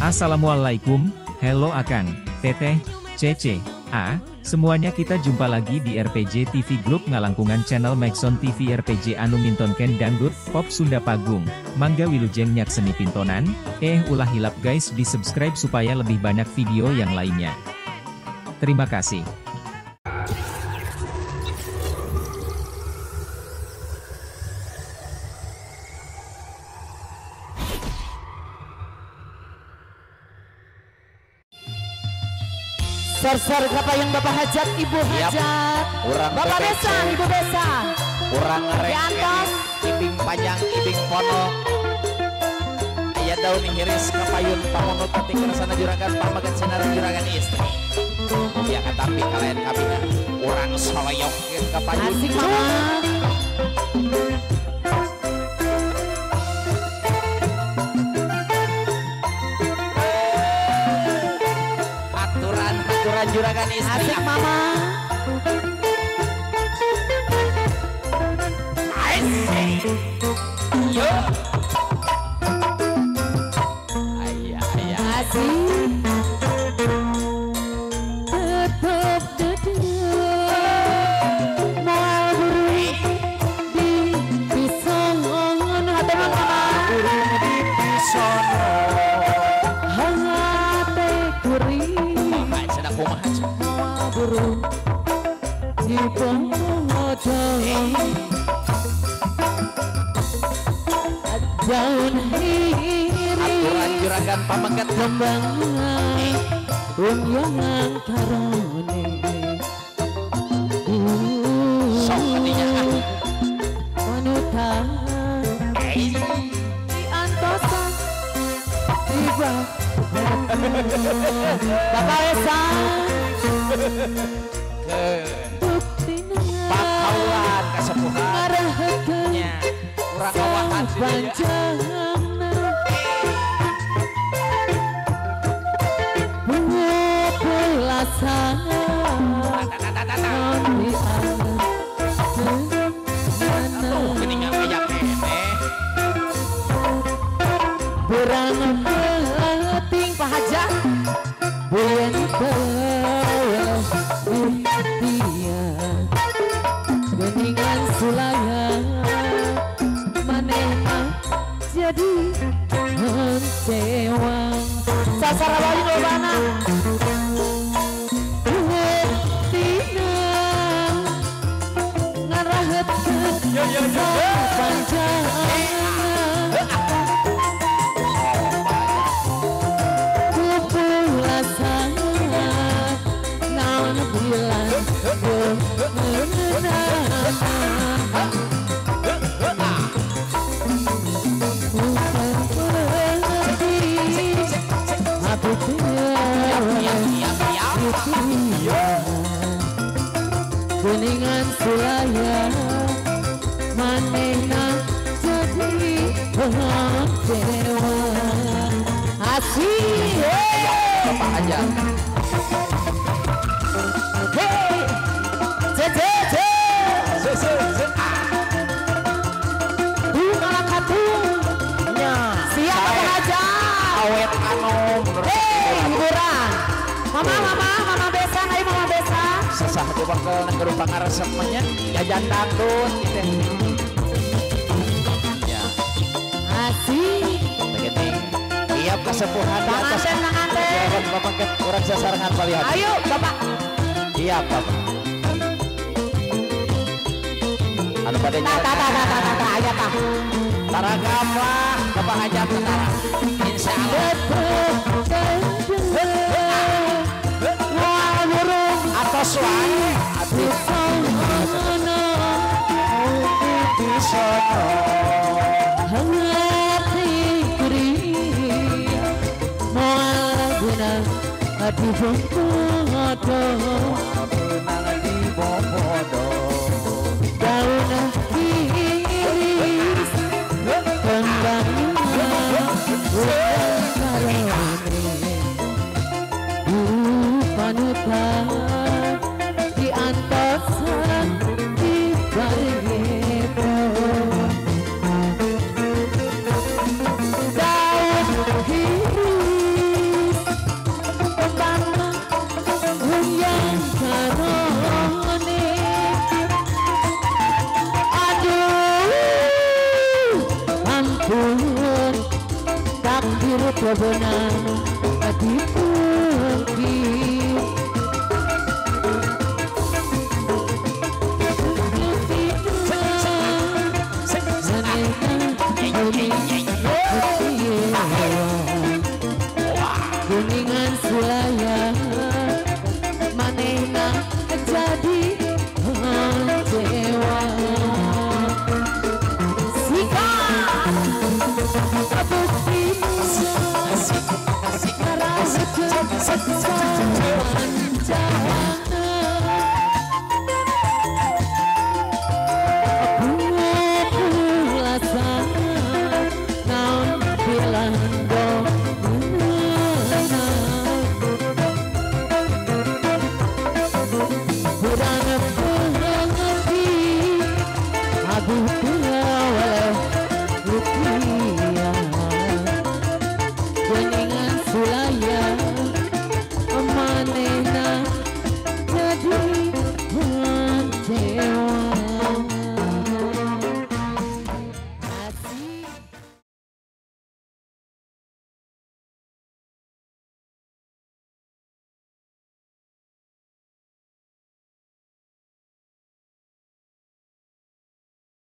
Assalamualaikum, hello Akang, Teteh, Cece, semuanya kita jumpa lagi di RPG TV Group ngalangkungan channel Maxon TV RPG anu mintonken dangdut, pop Sunda Pagung, mangga wilujeng nyak seni pintonan, ulah hilap guys di subscribe supaya lebih banyak video yang lainnya. Terima kasih. Sar-sar kapayang Bapak Hajat, Ibu Hajat, Bapak Desa, Ibu Desa, kurang ngerek, ibing panjang, ibing pono, ayah daun hiris kapayun pamono tatik rasana juragan pamagan sinar juragan istri. Ya katapi kalian kabina, kurang soloyok kapayun. Asik mama. Juragan istri asik mama. Asik yo ayah asik tetap duduk mal burung di pisongan hati mama burung di pisongan hati kuring burung di pohon daun hiris aturan juragan pamangkat kembang unyangan karone sok kadinya panutan di antosan tiba Bapak Esa pakaulan kasepuhannya kurang kawahan panjangna pulasan geningan kayak kene berang penting Pak Hajat bulan dia geningan sulaya manena jadi kecewa sasar awalin lobana tina ngarahet panjang kupulasan naon bilang kuningan sulaya manena jadi kecewa asih apa aja awet anu hiburan mama besa hai mama besa sesah di bakal negeri pangaresemnya jajan dangdut gitu ya asik begini iya kesepuhan di atas nanganten bapak ke kurang sasarangan palihan ayo bapak iya bapak anu pada aja pak taragama bapak hajat tentara insya Allah atau suai hati daun hiris kembang panutan di antosan di balik daun hiris benar dipungkir. Kuningan sulaya manehna jadi dewa. Aku